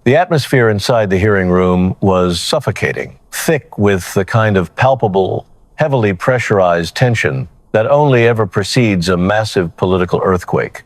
The atmosphere inside the hearing room was suffocating, thick with the kind of palpable, heavily pressurized tension that only ever precedes a massive political earthquake.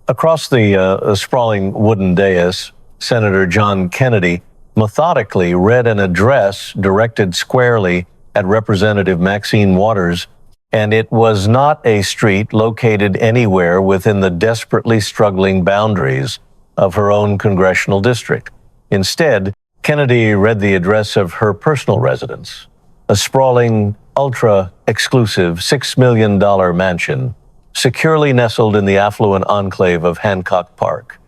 Across the sprawling wooden dais, Senator John Kennedy methodically read an address directed squarely at Representative Maxine Waters, and it was not a street located anywhere within the desperately struggling boundaries of her own congressional district. Instead, Kennedy read the address of her personal residence, a sprawling, ultra-exclusive $6 million mansion, securely nestled in the affluent enclave of Hancock Park,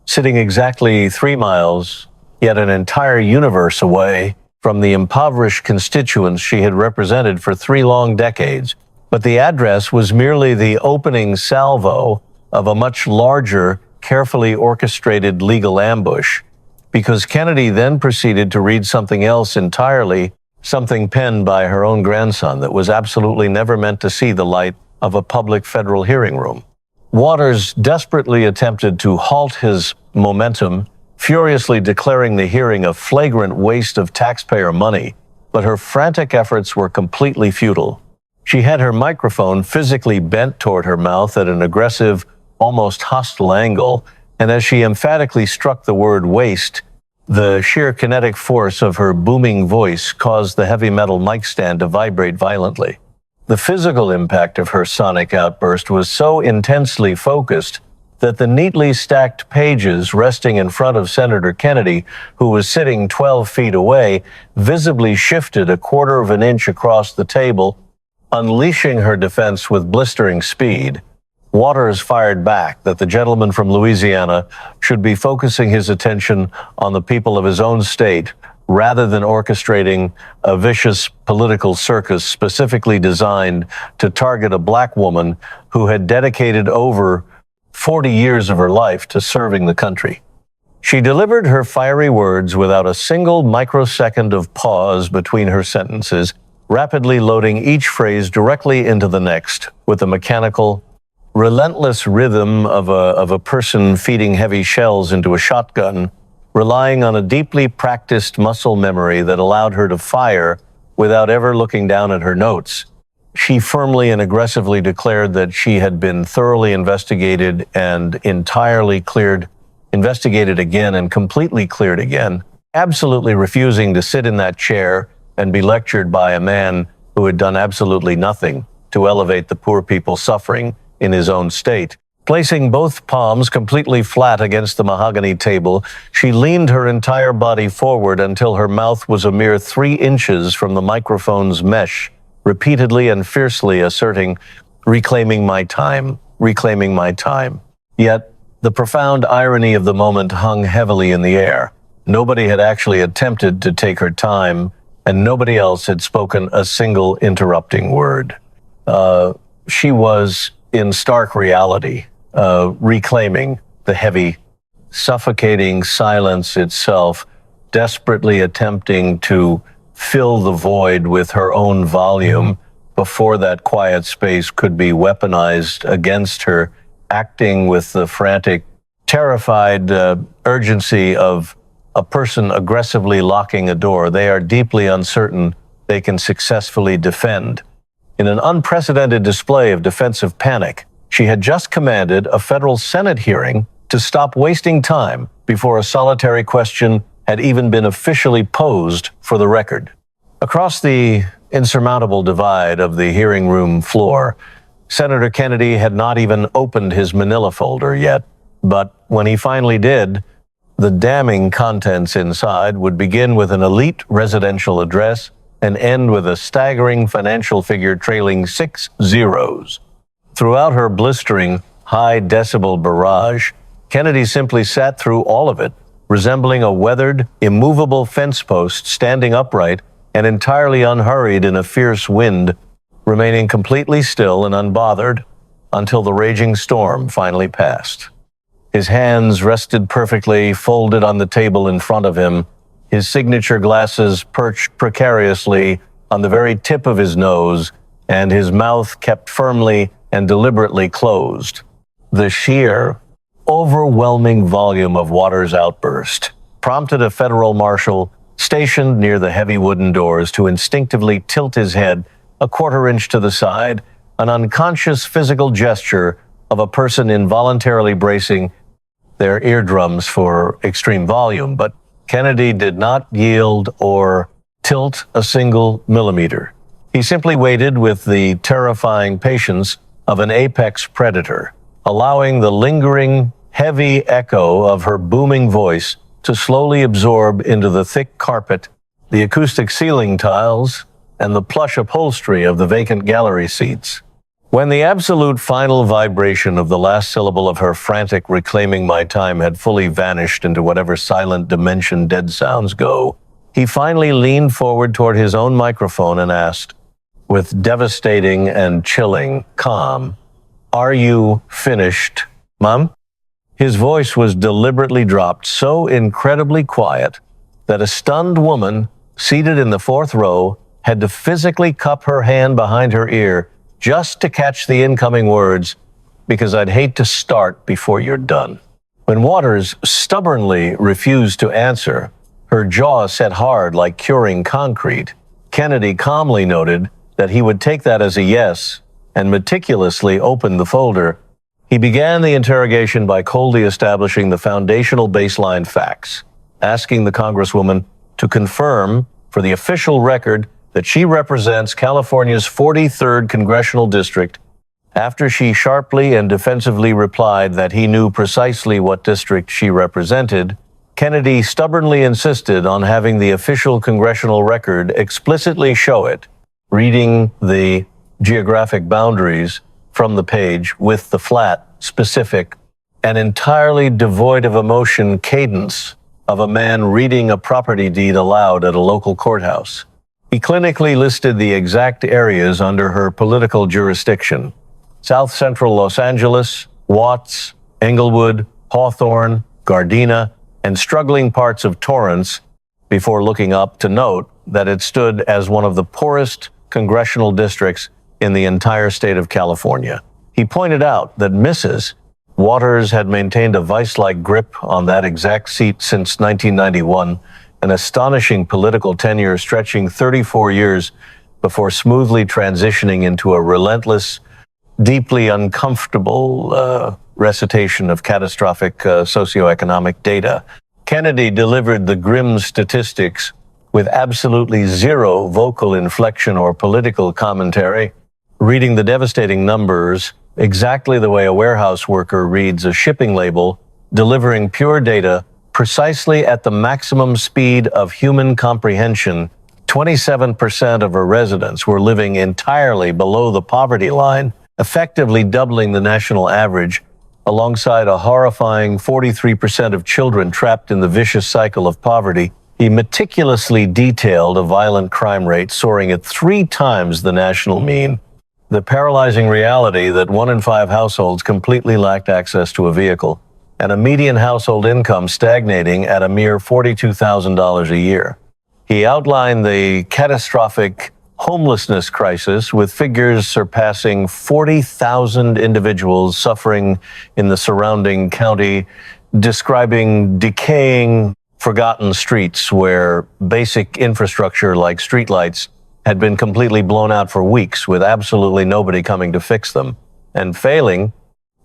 sitting exactly 3 miles, yet an entire universe away from the impoverished constituents she had represented for 3 long decades. But the address was merely the opening salvo of a much larger, carefully orchestrated legal ambush, because Kennedy then proceeded to read something else entirely, something penned by her own grandson that was absolutely never meant to see the light of a public federal hearing room. Waters desperately attempted to halt his momentum, furiously declaring the hearing a flagrant waste of taxpayer money, but her frantic efforts were completely futile. She had her microphone physically bent toward her mouth at an aggressive, almost hostile angle, and as she emphatically struck the word waste, the sheer kinetic force of her booming voice caused the heavy metal mic stand to vibrate violently. The physical impact of her sonic outburst was so intensely focused that the neatly stacked pages resting in front of Senator Kennedy, who was sitting 12 feet away, visibly shifted a quarter of an inch across the table, unleashing her defense with blistering speed. Waters fired back that the gentleman from Louisiana should be focusing his attention on the people of his own state rather than orchestrating a vicious political circus specifically designed to target a black woman who had dedicated over 40 years of her life to serving the country. She delivered her fiery words without a single microsecond of pause between her sentences, rapidly loading each phrase directly into the next with the mechanical, relentless rhythm of a person feeding heavy shells into a shotgun, relying on a deeply practiced muscle memory that allowed her to fire without ever looking down at her notes. She firmly and aggressively declared that she had been thoroughly investigated and investigated again and completely cleared again, absolutely refusing to sit in that chair and be lectured by a man who had done absolutely nothing to elevate the poor people suffering in his own state. Placing both palms completely flat against the mahogany table, she leaned her entire body forward until her mouth was a mere 3 inches from the microphone's mesh, repeatedly and fiercely asserting, "Reclaiming my time, reclaiming my time." Yet, the profound irony of the moment hung heavily in the air. Nobody had actually attempted to take her time, and nobody else had spoken a single interrupting word. She was, in stark reality, reclaiming the heavy, suffocating silence itself, desperately attempting to fill the void with her own volume before that quiet space could be weaponized against her, acting with the frantic, terrified urgency of a person aggressively locking a door they are deeply uncertain they can successfully defend. In an unprecedented display of defensive panic, she had just commanded a federal Senate hearing to stop wasting time before a solitary question had even been officially posed for the record. Across the insurmountable divide of the hearing room floor, Senator Kennedy had not even opened his manila folder yet, but when he finally did, the damning contents inside would begin with an elite residential address and end with a staggering financial figure trailing 6 zeros. Throughout her blistering, high-decibel barrage, Kennedy simply sat through all of it, resembling a weathered, immovable fence post standing upright and entirely unhurried in a fierce wind, remaining completely still and unbothered until the raging storm finally passed. His hands rested perfectly folded on the table in front of him, his signature glasses perched precariously on the very tip of his nose, and his mouth kept firmly and deliberately closed. The sheer, overwhelming volume of Waters' outburst, prompted a federal marshal stationed near the heavy wooden doors to instinctively tilt his head a quarter-inch to the side, an unconscious physical gesture of a person involuntarily bracing their eardrums for extreme volume. But Kennedy did not yield or tilt a single millimeter. He simply waited with the terrifying patience of an apex predator, allowing the lingering, heavy echo of her booming voice to slowly absorb into the thick carpet, the acoustic ceiling tiles, and the plush upholstery of the vacant gallery seats. When the absolute final vibration of the last syllable of her frantic reclaiming my time had fully vanished into whatever silent dimension dead sounds go, he finally leaned forward toward his own microphone and asked, with devastating and chilling calm, "Are you finished, Mom?" His voice was deliberately dropped so incredibly quiet that a stunned woman seated in the fourth row had to physically cup her hand behind her ear just to catch the incoming words, "Because I'd hate to start before you're done." When Waters stubbornly refused to answer, her jaw set hard like curing concrete, Kennedy calmly noted that he would take that as a yes and meticulously opened the folder. He began the interrogation by coldly establishing the foundational baseline facts, asking the Congresswoman to confirm for the official record that she represents California's 43rd Congressional District. After she sharply and defensively replied that he knew precisely what district she represented, Kennedy stubbornly insisted on having the official congressional record explicitly show it, reading the geographic boundaries from the page with the flat, specific, and entirely devoid of emotion cadence of a man reading a property deed aloud at a local courthouse. He clinically listed the exact areas under her political jurisdiction: South Central Los Angeles, Watts, Englewood, Hawthorne, Gardena, and struggling parts of Torrance, before looking up to note that it stood as one of the poorest congressional districts in the entire state of California. He pointed out that Mrs. Waters had maintained a vice-like grip on that exact seat since 1991, an astonishing political tenure stretching 34 years before smoothly transitioning into a relentless, deeply uncomfortable recitation of catastrophic socioeconomic data. Kennedy delivered the grim statistics with absolutely zero vocal inflection or political commentary, reading the devastating numbers exactly the way a warehouse worker reads a shipping label, delivering pure data precisely at the maximum speed of human comprehension. 27% of her residents were living entirely below the poverty line, effectively doubling the national average, alongside a horrifying 43% of children trapped in the vicious cycle of poverty. He meticulously detailed a violent crime rate soaring at 3 times the national mean, the paralyzing reality that 1 in 5 households completely lacked access to a vehicle, and a median household income stagnating at a mere $42,000 a year. He outlined the catastrophic homelessness crisis with figures surpassing 40,000 individuals suffering in the surrounding county, describing decaying, forgotten streets where basic infrastructure like streetlights had been completely blown out for weeks with absolutely nobody coming to fix them, and failing,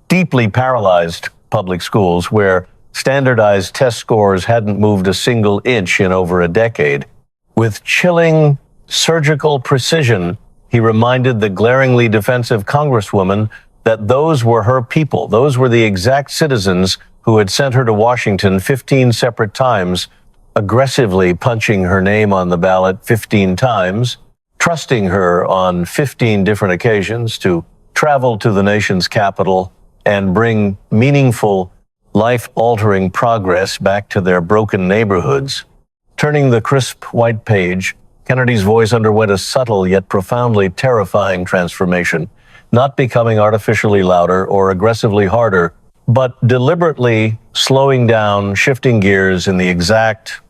deeply paralyzed public schools where standardized test scores hadn't moved a single inch in over a decade. With chilling, surgical precision, he reminded the glaringly defensive Congresswoman that those were her people. Those were the exact citizens who had sent her to Washington 15 separate times, aggressively punching her name on the ballot 15 times, trusting her on 15 different occasions to travel to the nation's capital and bring meaningful, life-altering progress back to their broken neighborhoods. Turning the crisp white page, Kennedy's voice underwent a subtle yet profoundly terrifying transformation, not becoming artificially louder or aggressively harder, but deliberately slowing down, shifting gears in the exact,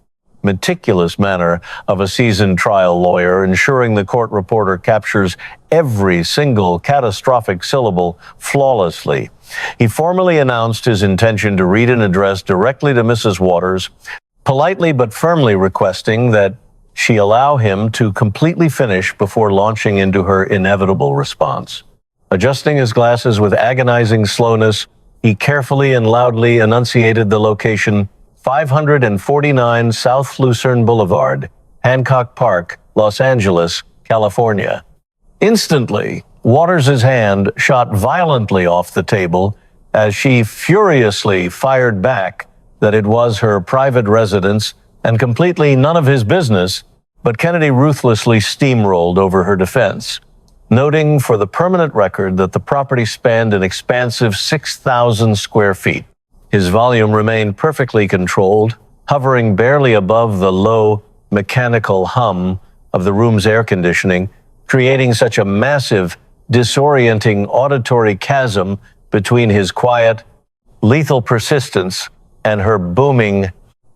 meticulous manner of a seasoned trial lawyer, ensuring the court reporter captures every single catastrophic syllable flawlessly. He formally announced his intention to read an address directly to Mrs. Waters, politely but firmly requesting that she allow him to completely finish before launching into her inevitable response. Adjusting his glasses with agonizing slowness, he carefully and loudly enunciated the location: 549 South Lucerne Boulevard, Hancock Park, Los Angeles, California. Instantly, Waters' hand shot violently off the table as she furiously fired back that it was her private residence and completely none of his business, but Kennedy ruthlessly steamrolled over her defense, noting for the permanent record that the property spanned an expansive 6,000 square feet. His volume remained perfectly controlled, hovering barely above the low mechanical hum of the room's air conditioning, creating such a massive, disorienting auditory chasm between his quiet, lethal persistence and her booming,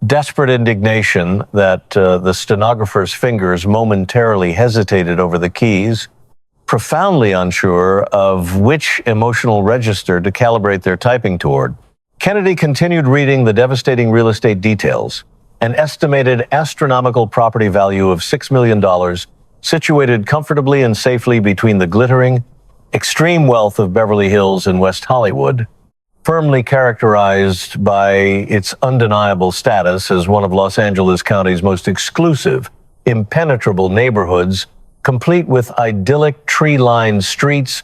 desperate indignation that the stenographer's fingers momentarily hesitated over the keys, profoundly unsure of which emotional register to calibrate their typing toward. Kennedy continued reading the devastating real estate details. An estimated astronomical property value of $6 million, situated comfortably and safely between the glittering, extreme wealth of Beverly Hills and West Hollywood, firmly characterized by its undeniable status as one of Los Angeles County's most exclusive, impenetrable neighborhoods, complete with idyllic tree-lined streets,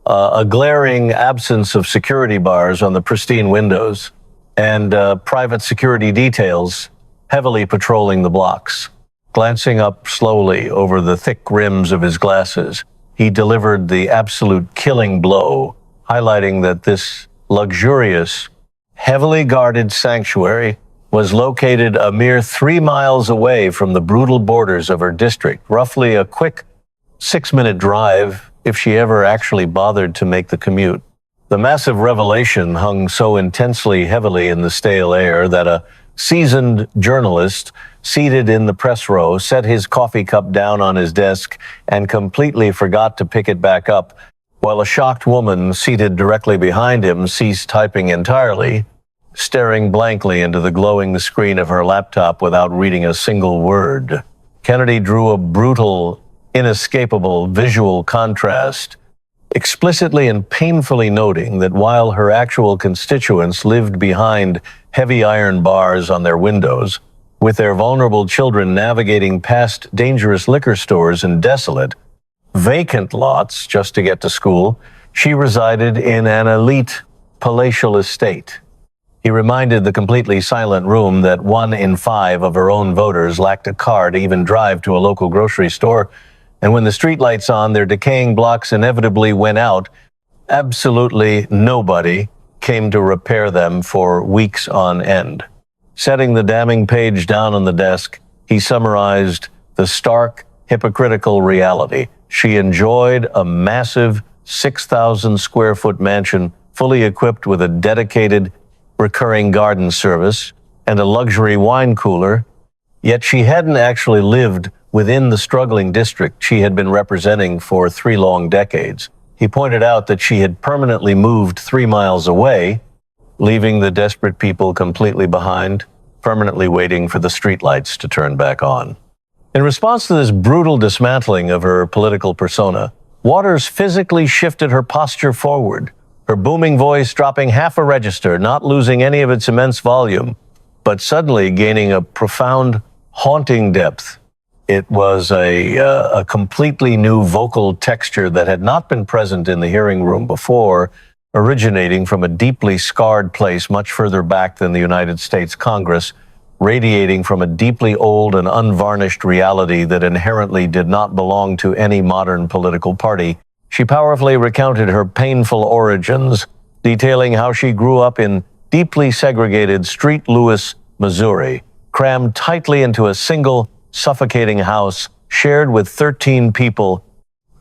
a glaring absence of security bars on the pristine windows, and private security details heavily patrolling the blocks. Glancing up slowly over the thick rims of his glasses, he delivered the absolute killing blow, highlighting that this luxurious, heavily guarded sanctuary was located a mere 3 miles away from the brutal borders of her district, roughly a quick 6-minute drive if she ever actually bothered to make the commute. The massive revelation hung so intensely heavily in the stale air that a seasoned journalist seated in the press row set his coffee cup down on his desk and completely forgot to pick it back up, while a shocked woman seated directly behind him ceased typing entirely, staring blankly into the glowing screen of her laptop without reading a single word. Kennedy drew a brutal, inescapable visual contrast, explicitly and painfully noting that while her actual constituents lived behind heavy iron bars on their windows, with their vulnerable children navigating past dangerous liquor stores and desolate, vacant lots just to get to school, she resided in an elite palatial estate. He reminded the completely silent room that 1 in 5 of her own voters lacked a car to even drive to a local grocery store, and when the streetlights on their decaying blocks inevitably went out, absolutely nobody came to repair them for weeks on end. Setting the damning page down on the desk, he summarized the stark, hypocritical reality. She enjoyed a massive 6,000 square foot mansion fully equipped with a dedicated recurring garden service and a luxury wine cooler, yet she hadn't actually lived within the struggling district she had been representing for 3 long decades. He pointed out that she had permanently moved 3 miles away, leaving the desperate people completely behind, permanently waiting for the streetlights to turn back on. In response to this brutal dismantling of her political persona, Waters physically shifted her posture forward, her booming voice dropping half a register, not losing any of its immense volume, but suddenly gaining a profound, haunting depth. It was a completely new vocal texture that had not been present in the hearing room before, originating from a deeply scarred place much further back than the United States Congress, radiating from a deeply old and unvarnished reality that inherently did not belong to any modern political party. She powerfully recounted her painful origins, detailing how she grew up in deeply segregated St. Louis, Missouri, crammed tightly into a single, suffocating house shared with 13 people.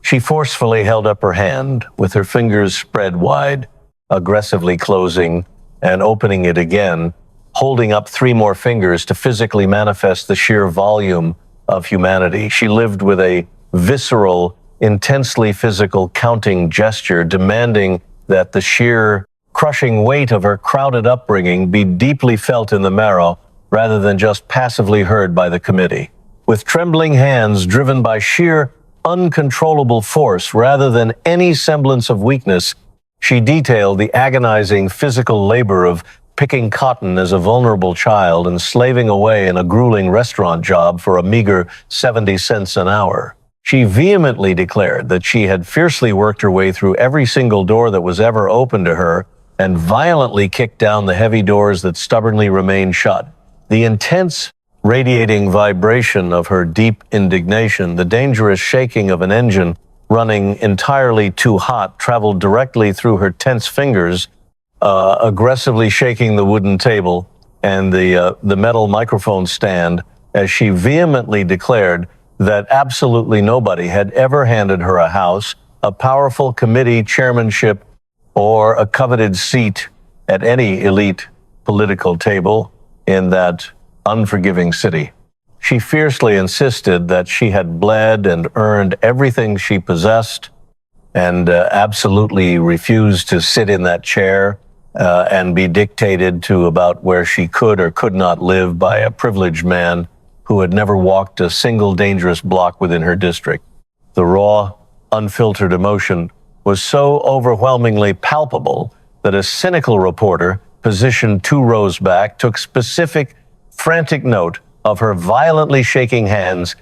She forcefully held up her hand with her fingers spread wide, aggressively closing and opening it again, holding up 3 more fingers to physically manifest the sheer volume of humanity. She lived with a visceral, intensely physical counting gesture, demanding that the sheer, crushing weight of her crowded upbringing be deeply felt in the marrow, rather than just passively heard by the committee. With trembling hands driven by sheer uncontrollable force rather than any semblance of weakness, she detailed the agonizing physical labor of picking cotton as a vulnerable child and slaving away in a grueling restaurant job for a meager 70 cents an hour. She vehemently declared that she had fiercely worked her way through every single door that was ever open to her and violently kicked down the heavy doors that stubbornly remained shut. The intense, radiating vibration of her deep indignation, the dangerous shaking of an engine running entirely too hot, traveled directly through her tense fingers, aggressively shaking the wooden table and the metal microphone stand as she vehemently declared that absolutely nobody had ever handed her a house, a powerful committee chairmanship, or a coveted seat at any elite political table in that unforgiving city. She fiercely insisted that she had bled and earned everything she possessed and absolutely refused to sit in that chair and be dictated to about where she could or could not live by a privileged man who had never walked a single dangerous block within her district. The raw, unfiltered emotion was so overwhelmingly palpable that a cynical reporter positioned 2 rows back took specific, frantic note of her violently shaking hands,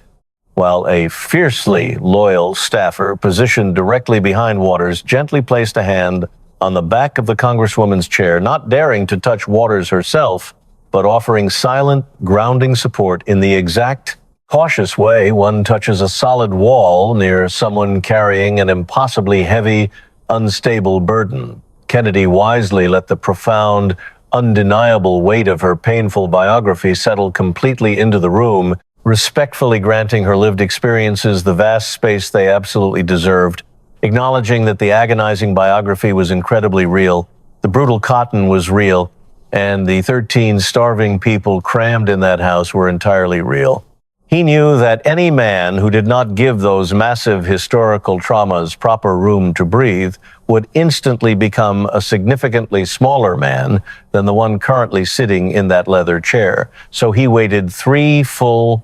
while a fiercely loyal staffer positioned directly behind Waters gently placed a hand on the back of the Congresswoman's chair, not daring to touch Waters herself, but offering silent, grounding support in the exact cautious way one touches a solid wall near someone carrying an impossibly heavy, unstable burden. Kennedy wisely let the profound, undeniable weight of her painful biography settle completely into the room, respectfully granting her lived experiences the vast space they absolutely deserved, acknowledging that the agonizing biography was incredibly real, the brutal cotton was real, and the 13 starving people crammed in that house were entirely real. He knew that any man who did not give those massive historical traumas proper room to breathe would instantly become a significantly smaller man than the one currently sitting in that leather chair. So he waited 3 full,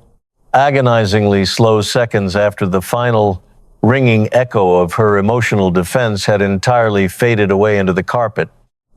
agonizingly slow seconds after the final ringing echo of her emotional defense had entirely faded away into the carpet.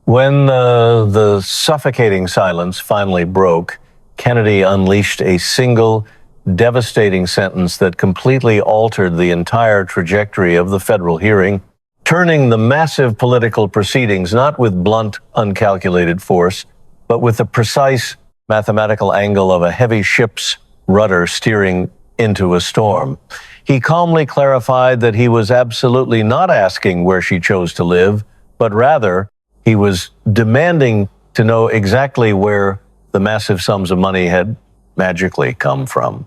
When the suffocating silence finally broke, Kennedy unleashed a single, devastating sentence that completely altered the entire trajectory of the federal hearing, turning the massive political proceedings not with blunt, uncalculated force, but with the precise mathematical angle of a heavy ship's rudder steering into a storm. He calmly clarified that he was absolutely not asking where she chose to live, but rather he was demanding to know exactly where the massive sums of money had magically come from.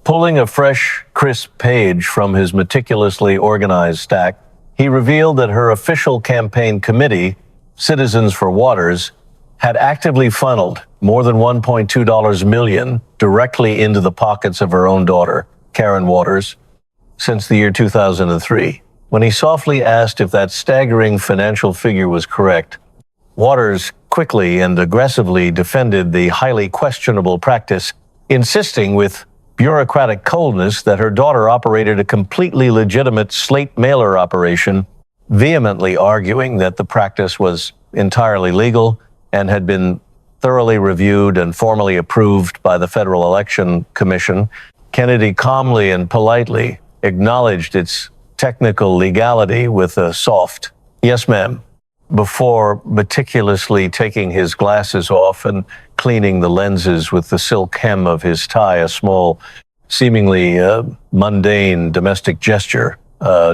Pulling a fresh, crisp page from his meticulously organized stack, he revealed that her official campaign committee, Citizens for Waters, had actively funneled more than $1.2 million directly into the pockets of her own daughter, Karen Waters, since the year 2003. When he softly asked if that staggering financial figure was correct, Waters quickly and aggressively defended the highly questionable practice, insisting with bureaucratic coldness that her daughter operated a completely legitimate slate mailer operation, vehemently arguing that the practice was entirely legal and had been thoroughly reviewed and formally approved by the Federal Election Commission. Kennedy calmly and politely acknowledged its technical legality with a soft, "Yes, ma'am," before meticulously taking his glasses off and cleaning the lenses with the silk hem of his tie, a small, seemingly mundane domestic gesture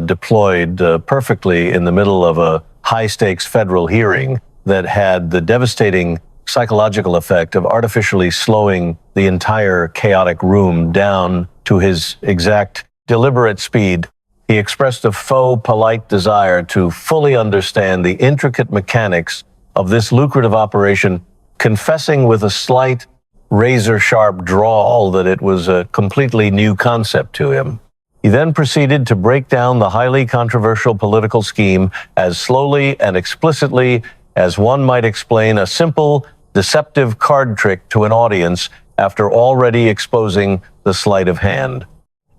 deployed perfectly in the middle of a high-stakes federal hearing that had the devastating psychological effect of artificially slowing the entire chaotic room down to his exact deliberate speed. He expressed a faux polite desire to fully understand the intricate mechanics of this lucrative operation, confessing with a slight razor-sharp drawl that it was a completely new concept to him. He then proceeded to break down the highly controversial political scheme as slowly and explicitly as one might explain a simple deceptive card trick to an audience after already exposing the sleight of hand.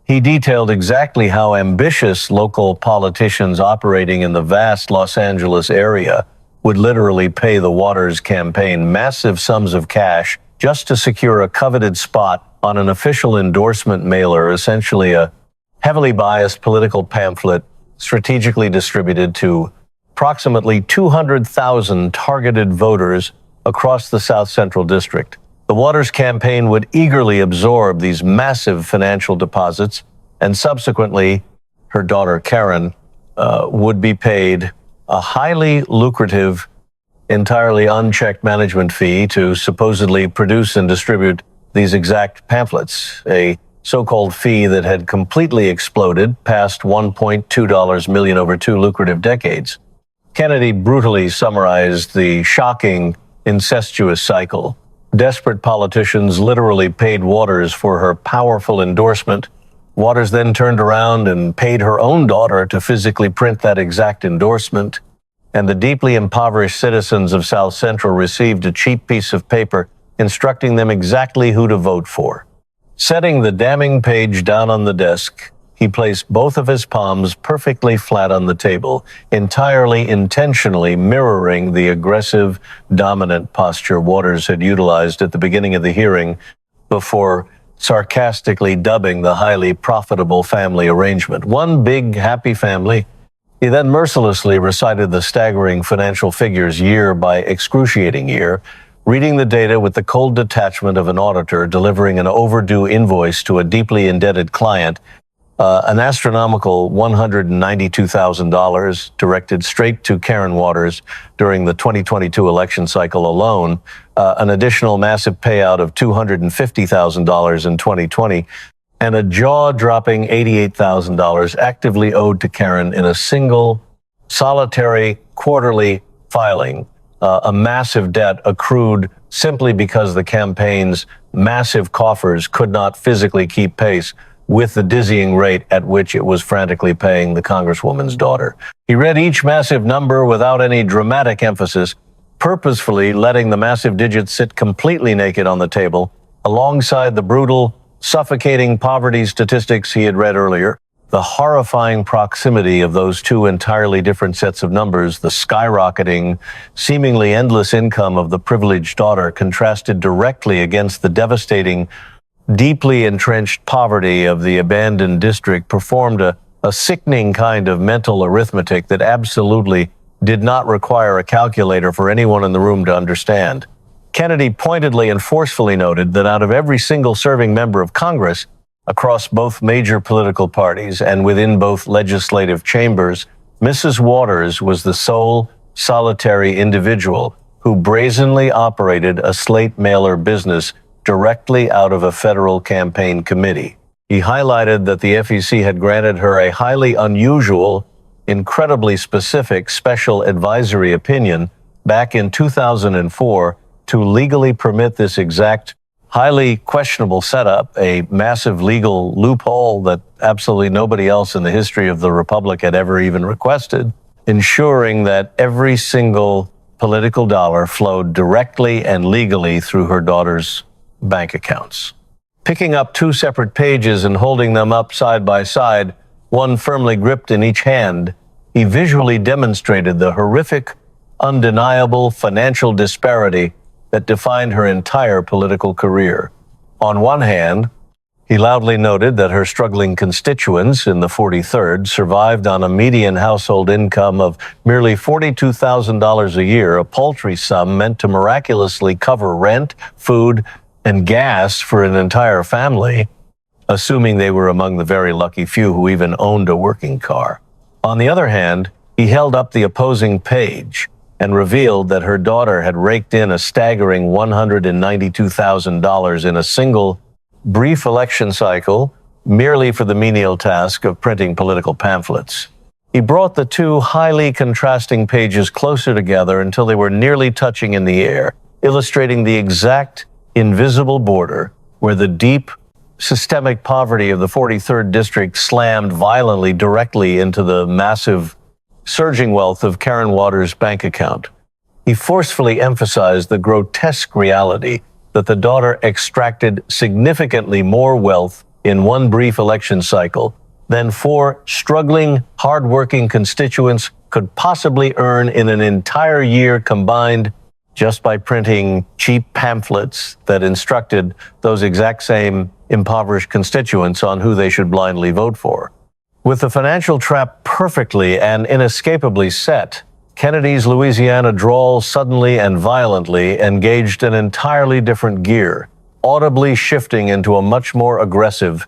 He detailed exactly how ambitious local politicians operating in the vast Los Angeles area would literally pay the Waters campaign massive sums of cash just to secure a coveted spot on an official endorsement mailer, essentially a heavily biased political pamphlet strategically distributed to approximately 200,000 targeted voters across the South Central District. The Waters campaign would eagerly absorb these massive financial deposits, and subsequently, her daughter Karen would be paid a highly lucrative, entirely unchecked management fee to supposedly produce and distribute these exact pamphlets, a so-called fee that had completely exploded past $1.2 million over 2 lucrative decades. Kennedy brutally summarized the shocking, incestuous cycle. Desperate politicians literally paid Waters for her powerful endorsement. Waters then turned around and paid her own daughter to physically print that exact endorsement. And the deeply impoverished citizens of South Central received a cheap piece of paper instructing them exactly who to vote for. Setting the damning page down on the desk, he placed both of his palms perfectly flat on the table, entirely intentionally mirroring the aggressive, dominant posture Waters had utilized at the beginning of the hearing before sarcastically dubbing the highly profitable family arrangement one big, happy family. He then mercilessly recited the staggering financial figures year by excruciating year, reading the data with the cold detachment of an auditor delivering an overdue invoice to a deeply indebted client, an astronomical $192,000 directed straight to Karen Waters during the 2022 election cycle alone, an additional massive payout of $250,000 in 2020, and a jaw-dropping $88,000 actively owed to Karen in a single, solitary, quarterly filing, a massive debt accrued simply because the campaign's massive coffers could not physically keep pace with the dizzying rate at which it was frantically paying the Congresswoman's daughter. He read each massive number without any dramatic emphasis, purposefully letting the massive digits sit completely naked on the table, alongside the brutal, suffocating poverty statistics he had read earlier. The horrifying proximity of those two entirely different sets of numbers, the skyrocketing, seemingly endless income of the privileged daughter, contrasted directly against the devastating, deeply entrenched poverty of the abandoned district, performed a sickening kind of mental arithmetic that absolutely did not require a calculator for anyone in the room to understand. Kennedy pointedly and forcefully noted that out of every single serving member of Congress, across both major political parties and within both legislative chambers, Mrs. Waters was the sole, solitary individual who brazenly operated a slate mailer business directly out of a federal campaign committee. He highlighted that the FEC had granted her a highly unusual, incredibly specific special advisory opinion back in 2004 to legally permit this exact highly questionable setup, a massive legal loophole that absolutely nobody else in the history of the Republic had ever even requested, ensuring that every single political dollar flowed directly and legally through her daughter's bank accounts. Picking up two separate pages and holding them up side by side, one firmly gripped in each hand, he visually demonstrated the horrific, undeniable financial disparity that defined her entire political career. On one hand, he loudly noted that her struggling constituents in the 43rd survived on a median household income of merely $42,000 a year, a paltry sum meant to miraculously cover rent, food, and gas for an entire family, assuming they were among the very lucky few who even owned a working car. On the other hand, he held up the opposing page and revealed that her daughter had raked in a staggering $192,000 in a single, brief election cycle, merely for the menial task of printing political pamphlets. He brought the two highly contrasting pages closer together until they were nearly touching in the air, illustrating the exact invisible border where the deep, systemic poverty of the 43rd District slammed violently directly into the massive, surging wealth of Karen Waters' bank account. He forcefully emphasized the grotesque reality that the daughter extracted significantly more wealth in one brief election cycle than four struggling, hardworking constituents could possibly earn in an entire year combined, just by printing cheap pamphlets that instructed those exact same impoverished constituents on who they should blindly vote for. With the financial trap perfectly and inescapably set, Kennedy's Louisiana drawl suddenly and violently engaged an entirely different gear, audibly shifting into a much more aggressive,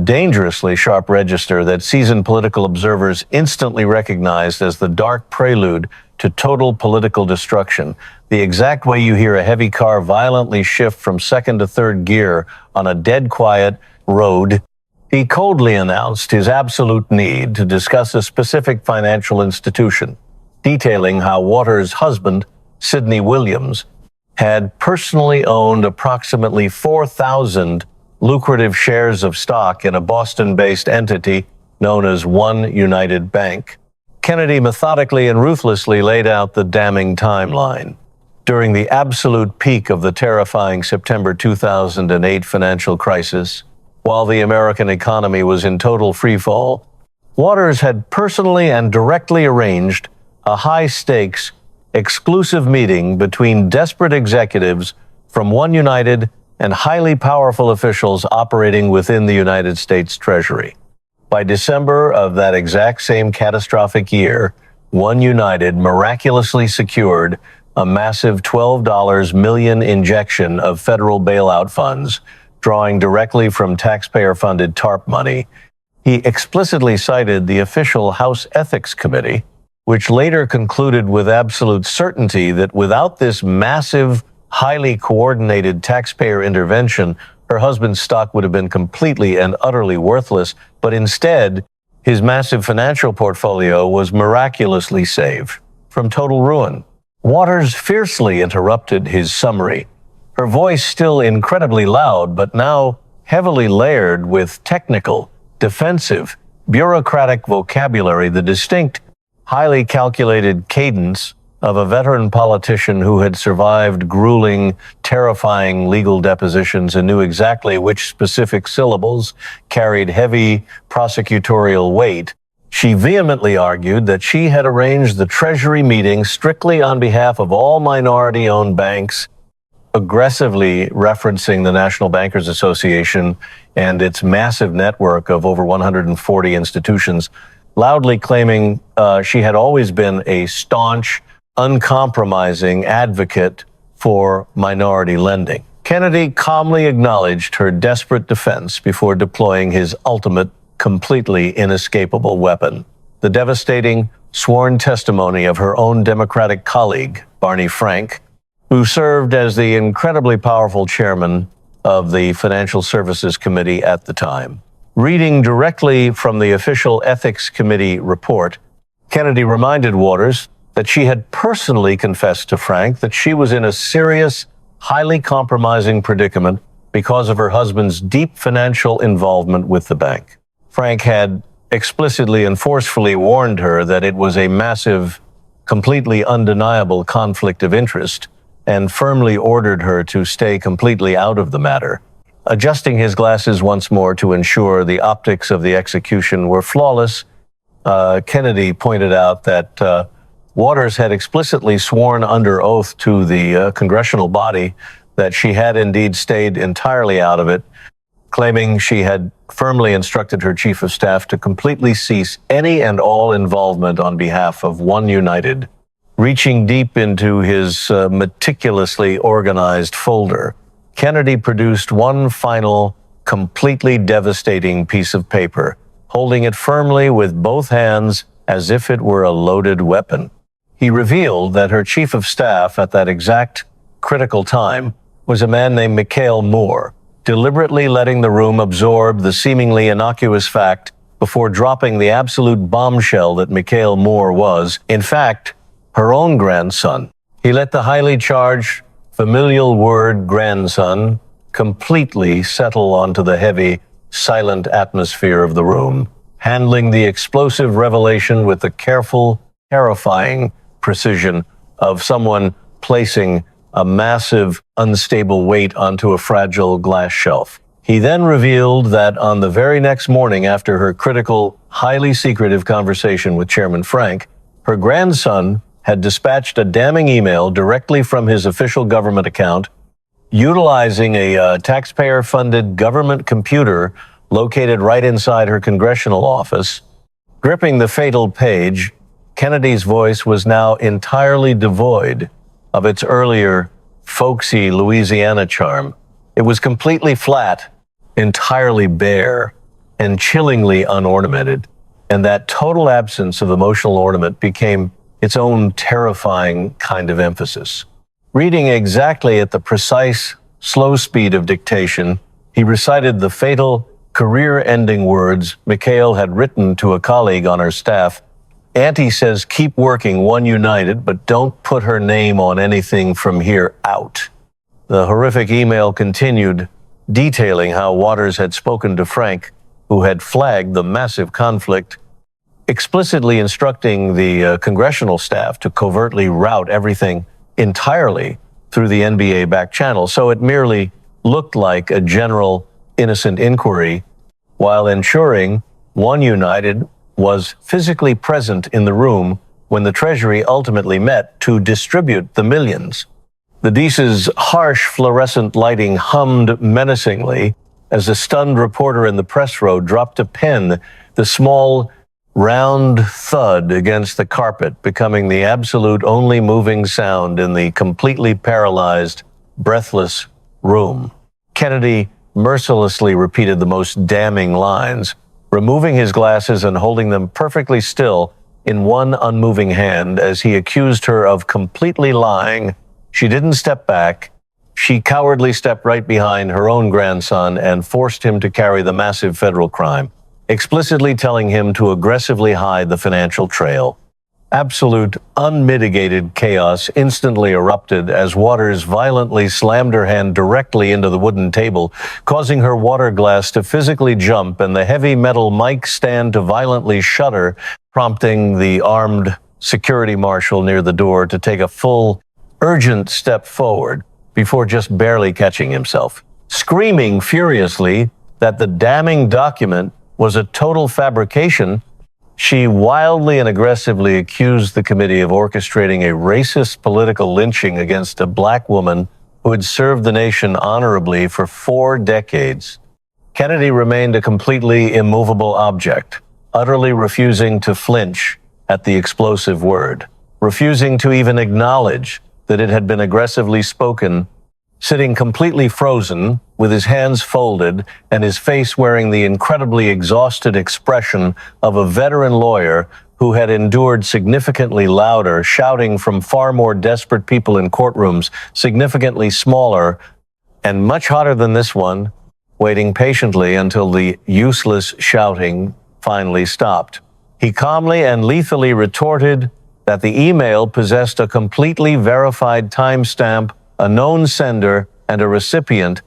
dangerously sharp register that seasoned political observers instantly recognized as the dark prelude to total political destruction, the exact way you hear a heavy car violently shift from second to third gear on a dead quiet road. He coldly announced his absolute need to discuss a specific financial institution, detailing how Waters' husband, Sidney Williams, had personally owned approximately 4,000 lucrative shares of stock in a Boston-based entity known as One United Bank. Kennedy methodically and ruthlessly laid out the damning timeline. During the absolute peak of the terrifying September 2008 financial crisis, while the American economy was in total freefall, Waters had personally and directly arranged a high-stakes, exclusive meeting between desperate executives from One United and highly powerful officials operating within the United States Treasury. By December of that exact same catastrophic year, One United miraculously secured a massive $12 million injection of federal bailout funds, drawing directly from taxpayer-funded TARP money. He explicitly cited the official House Ethics Committee, which later concluded with absolute certainty that without this massive, highly coordinated taxpayer intervention, her husband's stock would have been completely and utterly worthless, but instead, his massive financial portfolio was miraculously saved from total ruin. Waters fiercely interrupted his summary, her voice still incredibly loud, but now heavily layered with technical, defensive, bureaucratic vocabulary, the distinct, highly calculated cadence of a veteran politician who had survived grueling, terrifying legal depositions and knew exactly which specific syllables carried heavy prosecutorial weight. She vehemently argued that she had arranged the Treasury meeting strictly on behalf of all minority-owned banks, aggressively referencing the National Bankers Association and its massive network of over 140 institutions, loudly claiming she had always been a staunch, uncompromising advocate for minority lending. Kennedy calmly acknowledged her desperate defense before deploying his ultimate, completely inescapable weapon, the devastating sworn testimony of her own Democratic colleague, Barney Frank, who served as the incredibly powerful chairman of the Financial Services Committee at the time. Reading directly from the official Ethics Committee report, Kennedy reminded Waters that she had personally confessed to Frank that she was in a serious, highly compromising predicament because of her husband's deep financial involvement with the bank. Frank had explicitly and forcefully warned her that it was a massive, completely undeniable conflict of interest, and firmly ordered her to stay completely out of the matter. Adjusting his glasses once more to ensure the optics of the execution were flawless, Kennedy pointed out that Waters had explicitly sworn under oath to the congressional body that she had indeed stayed entirely out of it, claiming she had firmly instructed her chief of staff to completely cease any and all involvement on behalf of One United. Reaching deep into his meticulously organized folder, Kennedy produced one final, completely devastating piece of paper, holding it firmly with both hands as if it were a loaded weapon. He revealed that her chief of staff at that exact critical time was a man named Mikhail Moore, deliberately letting the room absorb the seemingly innocuous fact before dropping the absolute bombshell that Mikhail Moore was, in fact, her own grandson. He let the highly charged, familial word grandson completely settle onto the heavy, silent atmosphere of the room, handling the explosive revelation with the careful, terrifying precision of someone placing a massive, unstable weight onto a fragile glass shelf. He then revealed that on the very next morning after her critical, highly secretive conversation with Chairman Frank, her grandson had dispatched a damning email directly from his official government account, utilizing a taxpayer-funded government computer located right inside her congressional office. Gripping the fatal page, Kennedy's voice was now entirely devoid of its earlier folksy Louisiana charm. It was completely flat, entirely bare, and chillingly unornamented. And that total absence of emotional ornament became its own terrifying kind of emphasis. Reading exactly at the precise, slow speed of dictation, he recited the fatal, career-ending words Mikhail had written to a colleague on her staff. Auntie says keep working, one united, but don't put her name on anything from here out. The horrific email continued, detailing how Waters had spoken to Frank, who had flagged the massive conflict, explicitly instructing the congressional staff to covertly route everything entirely through the NBA back channel, so it merely looked like a general innocent inquiry, while ensuring one united was physically present in the room when the Treasury ultimately met to distribute the millions. The Deace's harsh fluorescent lighting hummed menacingly as a stunned reporter in the press row dropped a pen, the small, round thud against the carpet becoming the absolute only moving sound in the completely paralyzed, breathless room. Kennedy mercilessly repeated the most damning lines, removing his glasses and holding them perfectly still in one unmoving hand as he accused her of completely lying. She didn't step back. She cowardly stepped right behind her own grandson and forced him to carry the massive federal crime, explicitly telling him to aggressively hide the financial trail. Absolute, unmitigated chaos instantly erupted as Waters violently slammed her hand directly into the wooden table, causing her water glass to physically jump and the heavy metal mic stand to violently shudder, prompting the armed security marshal near the door to take a full, urgent step forward before just barely catching himself. Screaming furiously that the damning document was a total fabrication, she wildly and aggressively accused the committee of orchestrating a racist political lynching against a black woman who had served the nation honorably for 4 decades. Kennedy remained a completely immovable object, utterly refusing to flinch at the explosive word, refusing to even acknowledge that it had been aggressively spoken, sitting completely frozen, with his hands folded and his face wearing the incredibly exhausted expression of a veteran lawyer who had endured significantly louder shouting from far more desperate people in courtrooms, significantly smaller and much hotter than this one, waiting patiently until the useless shouting finally stopped. He calmly and lethally retorted that the email possessed a completely verified timestamp, a known sender, and a recipient,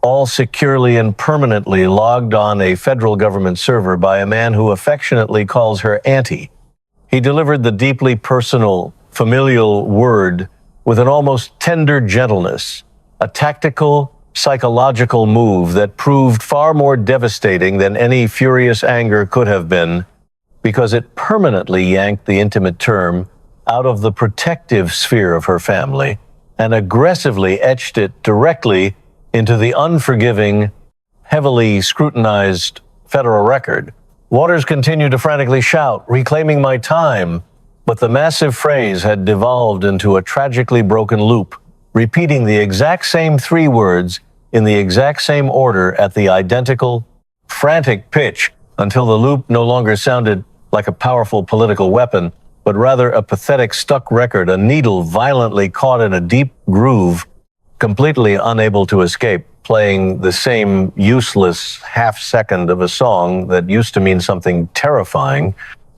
all securely and permanently logged on a federal government server by a man who affectionately calls her Auntie. He delivered the deeply personal, familial word with an almost tender gentleness, a tactical, psychological move that proved far more devastating than any furious anger could have been, because it permanently yanked the intimate term out of the protective sphere of her family and aggressively etched it directly into the unforgiving, heavily scrutinized federal record. Waters continued to frantically shout, "Reclaiming my time," but the massive phrase had devolved into a tragically broken loop, repeating the exact same 3 words in the exact same order at the identical, frantic pitch until the loop no longer sounded like a powerful political weapon, but rather a pathetic stuck record, a needle violently caught in a deep groove, completely unable to escape, playing the same useless half-second of a song that used to mean something terrifying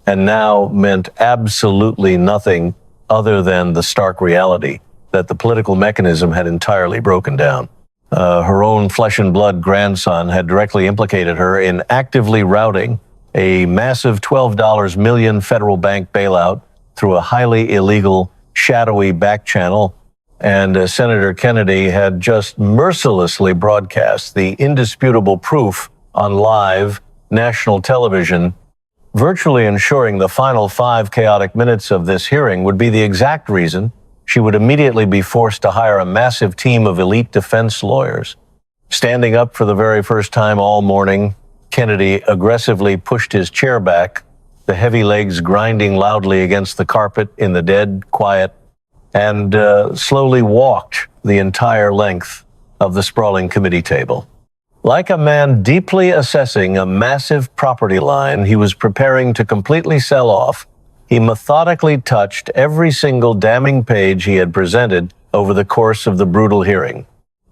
and now meant absolutely nothing other than the stark reality that the political mechanism had entirely broken down. Her own flesh and blood grandson had directly implicated her in actively routing a massive $12 million federal bank bailout through a highly illegal shadowy back channel, and Senator Kennedy had just mercilessly broadcast the indisputable proof on live national television, virtually ensuring the final 5 chaotic minutes of this hearing would be the exact reason she would immediately be forced to hire a massive team of elite defense lawyers. Standing up for the very first time all morning, Kennedy aggressively pushed his chair back, the heavy legs grinding loudly against the carpet in the dead quiet, and slowly walked the entire length of the sprawling committee table. Like a man deeply assessing a massive property line he was preparing to completely sell off, he methodically touched every single damning page he had presented over the course of the brutal hearing.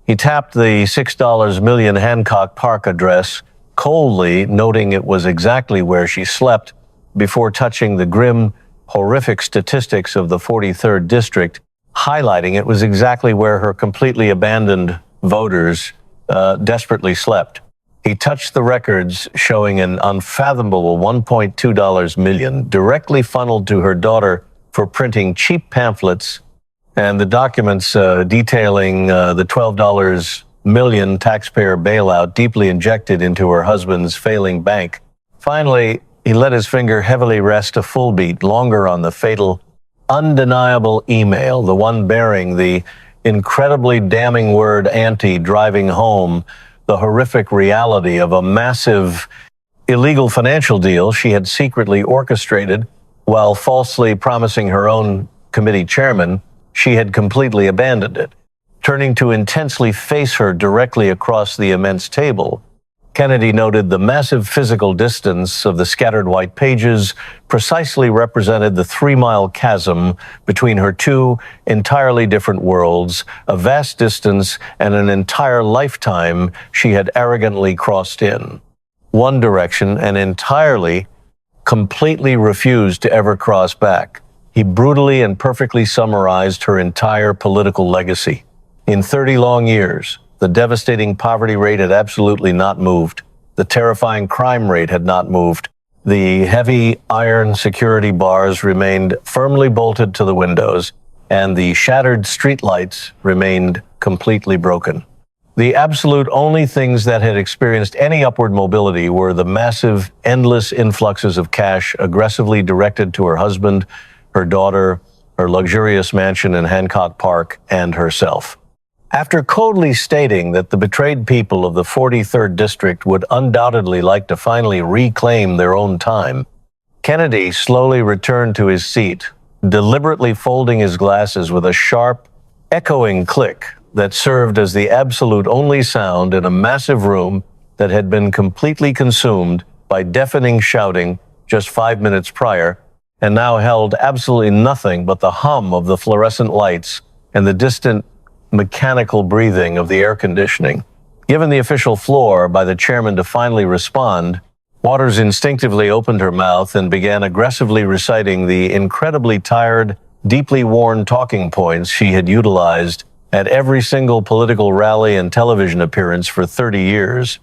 He tapped the $6 million Hancock Park address, coldly noting it was exactly where she slept, before touching the grim, horrific statistics of the 43rd District, highlighting it was exactly where her completely abandoned voters desperately slept. He touched the records showing an unfathomable $1.2 million directly funneled to her daughter for printing cheap pamphlets, and the documents detailing the $12 million taxpayer bailout deeply injected into her husband's failing bank. Finally, he let his finger heavily rest a full beat longer on the fatal, undeniable email, the one bearing the incredibly damning word "anti," driving home the horrific reality of a massive illegal financial deal she had secretly orchestrated while falsely promising her own committee chairman she had completely abandoned it. Turning to intensely face her directly across the immense table, Kennedy noted the massive physical distance of the scattered white pages precisely represented the 3-mile chasm between her two entirely different worlds, a vast distance and an entire lifetime she had arrogantly crossed in one direction and entirely, completely refused to ever cross back. He brutally and perfectly summarized her entire political legacy. In 30 long years, the devastating poverty rate had absolutely not moved. The terrifying crime rate had not moved. The heavy iron security bars remained firmly bolted to the windows, and the shattered streetlights remained completely broken. The absolute only things that had experienced any upward mobility were the massive, endless influxes of cash aggressively directed to her husband, her daughter, her luxurious mansion in Hancock Park, and herself. After coldly stating that the betrayed people of the 43rd District would undoubtedly like to finally reclaim their own time, Kennedy slowly returned to his seat, deliberately folding his glasses with a sharp, echoing click that served as the absolute only sound in a massive room that had been completely consumed by deafening shouting just 5 minutes prior, and now held absolutely nothing but the hum of the fluorescent lights and the distant mechanical breathing of the air conditioning. Given the official floor by the chairman to finally respond, Waters instinctively opened her mouth and began aggressively reciting the incredibly tired, deeply worn talking points she had utilized at every single political rally and television appearance for 30 years.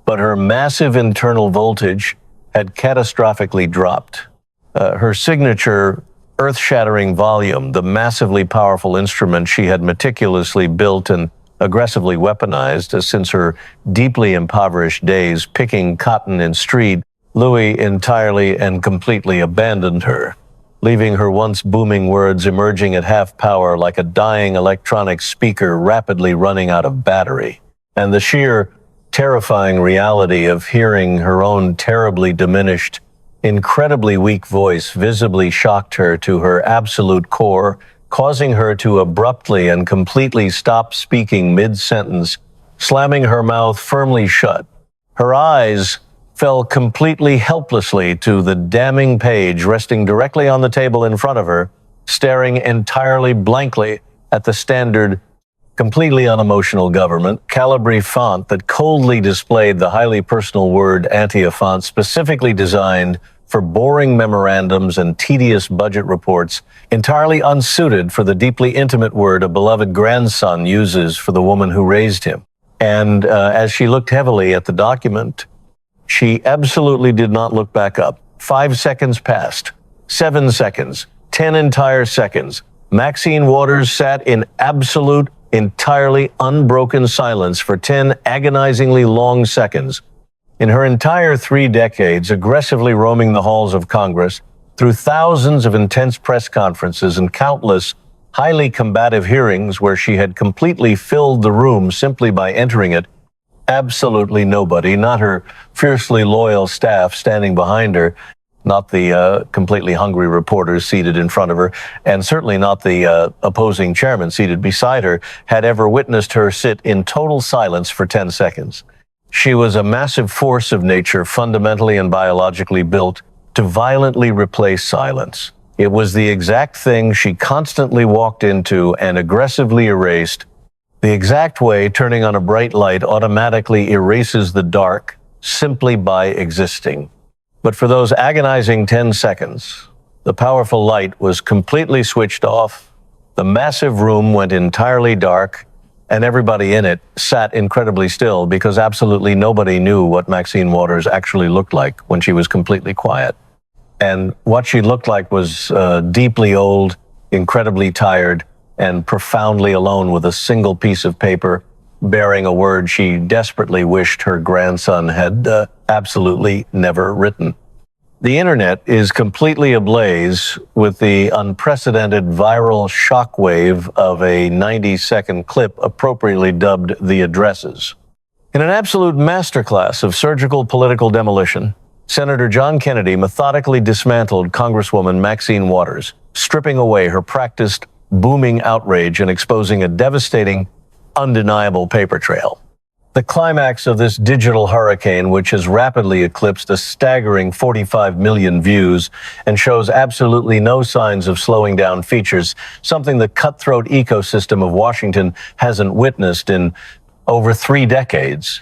But her massive internal voltage had catastrophically dropped. Her signature earth-shattering volume, the massively powerful instrument she had meticulously built and aggressively weaponized since her deeply impoverished days picking cotton in street, Louis entirely and completely abandoned her, leaving her once booming words emerging at half power like a dying electronic speaker rapidly running out of battery. And the sheer terrifying reality of hearing her own terribly diminished, incredibly weak voice visibly shocked her to her absolute core, causing her to abruptly and completely stop speaking mid-sentence, slamming her mouth firmly shut. Her eyes fell completely helplessly to the damning page resting directly on the table in front of her, staring entirely blankly at the standard, completely unemotional government Calibri font that coldly displayed the highly personal word "anti," a font specifically designed for boring memorandums and tedious budget reports, entirely unsuited for the deeply intimate word a beloved grandson uses for the woman who raised him. And as she looked heavily at the document, she absolutely did not look back up. 5 seconds passed, 7 seconds, 10 entire seconds. Maxine Waters sat in absolute, entirely unbroken silence for 10 agonizingly long seconds. In her entire 3 decades, aggressively roaming the halls of Congress, through thousands of intense press conferences and countless highly combative hearings where she had completely filled the room simply by entering it, absolutely nobody, not her fiercely loyal staff standing behind her, not the completely hungry reporters seated in front of her, and certainly not the opposing chairman seated beside her, had ever witnessed her sit in total silence for 10 seconds. She was a massive force of nature, fundamentally and biologically built to violently replace silence. It was the exact thing she constantly walked into and aggressively erased. The exact way turning on a bright light automatically erases the dark simply by existing. But for those agonizing 10 seconds, the powerful light was completely switched off, the massive room went entirely dark, and everybody in it sat incredibly still because absolutely nobody knew what Maxine Waters actually looked like when she was completely quiet. And what she looked like was deeply old, incredibly tired, and profoundly alone with a single piece of paper bearing a word she desperately wished her grandson had absolutely never written. The internet is completely ablaze with the unprecedented viral shockwave of a 90-second clip appropriately dubbed The Addresses. In an absolute masterclass of surgical political demolition, Senator John Kennedy methodically dismantled Congresswoman Maxine Waters, stripping away her practiced booming outrage and exposing a devastating, undeniable paper trail. The climax of this digital hurricane, which has rapidly eclipsed a staggering 45 million views and shows absolutely no signs of slowing down, features something the cutthroat ecosystem of Washington hasn't witnessed in over 3 decades.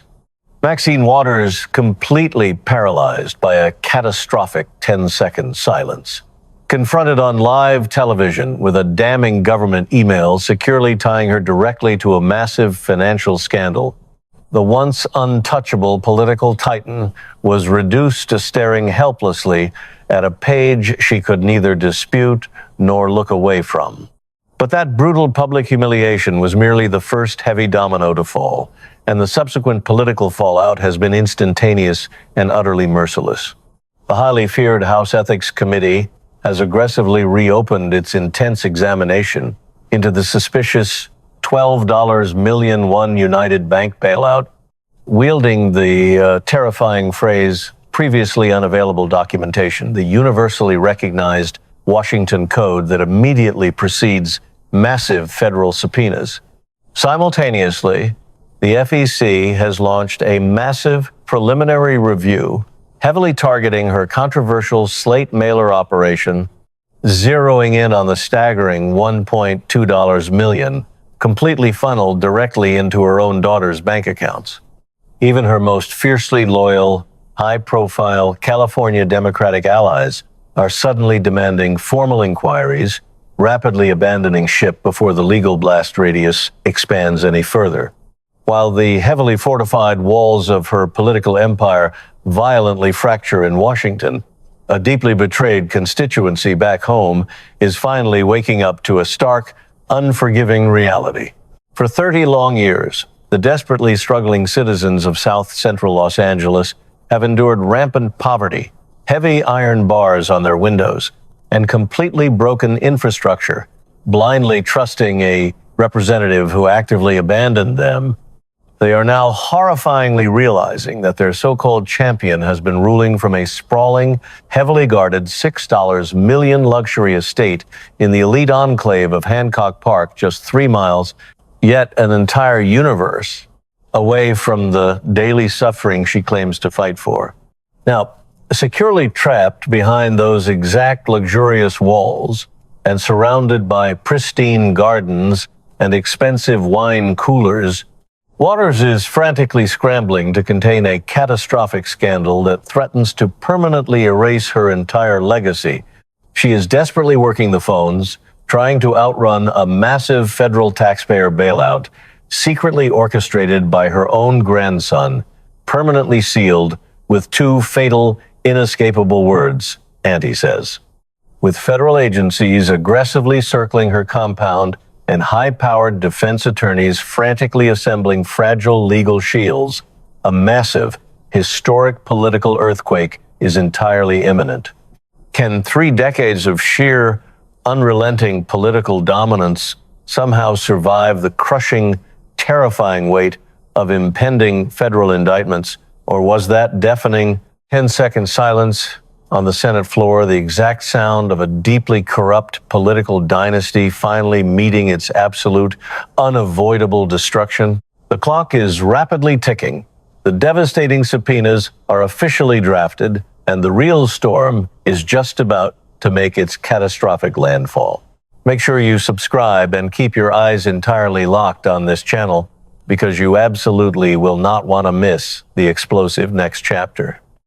Maxine Waters completely paralyzed by a catastrophic 10-second silence. Confronted on live television with a damning government email securely tying her directly to a massive financial scandal, the once untouchable political titan was reduced to staring helplessly at a page she could neither dispute nor look away from. But that brutal public humiliation was merely the first heavy domino to fall, and the subsequent political fallout has been instantaneous and utterly merciless. The highly feared House Ethics Committee has aggressively reopened its intense examination into the suspicious $12 million One United Bank bailout, wielding the terrifying phrase, previously unavailable documentation, the universally recognized Washington Code that immediately precedes massive federal subpoenas. Simultaneously, the FEC has launched a massive preliminary review, heavily targeting her controversial slate mailer operation, zeroing in on the staggering $1.2 million, completely funneled directly into her own daughter's bank accounts. Even her most fiercely loyal, high-profile California Democratic allies are suddenly demanding formal inquiries, rapidly abandoning ship before the legal blast radius expands any further. While the heavily fortified walls of her political empire violently fracture in Washington, a deeply betrayed constituency back home is finally waking up to a stark, unforgiving reality. For 30 long years, the desperately struggling citizens of South Central Los Angeles have endured rampant poverty, heavy iron bars on their windows, and completely broken infrastructure, blindly trusting a representative who actively abandoned them. They are now horrifyingly realizing that their so-called champion has been ruling from a sprawling, heavily guarded $6 million luxury estate in the elite enclave of Hancock Park, just 3 miles, yet an entire universe away from the daily suffering she claims to fight for. Now, securely trapped behind those exact luxurious walls and surrounded by pristine gardens and expensive wine coolers, Waters is frantically scrambling to contain a catastrophic scandal that threatens to permanently erase her entire legacy. She is desperately working the phones, trying to outrun a massive federal taxpayer bailout, secretly orchestrated by her own grandson, permanently sealed with 2 fatal, inescapable words, Auntie says. with federal agencies aggressively circling her compound and high-powered defense attorneys frantically assembling fragile legal shields, a massive, historic political earthquake is entirely imminent. Can 3 decades of sheer, unrelenting political dominance somehow survive the crushing, terrifying weight of impending federal indictments, or was that deafening 10-second silence on the Senate floor the exact sound of a deeply corrupt political dynasty finally meeting its absolute, unavoidable destruction? The clock is rapidly ticking. The devastating subpoenas are officially drafted, and the real storm is just about to make its catastrophic landfall. Make sure you subscribe and keep your eyes entirely locked on this channel, because you absolutely will not want to miss the explosive next chapter.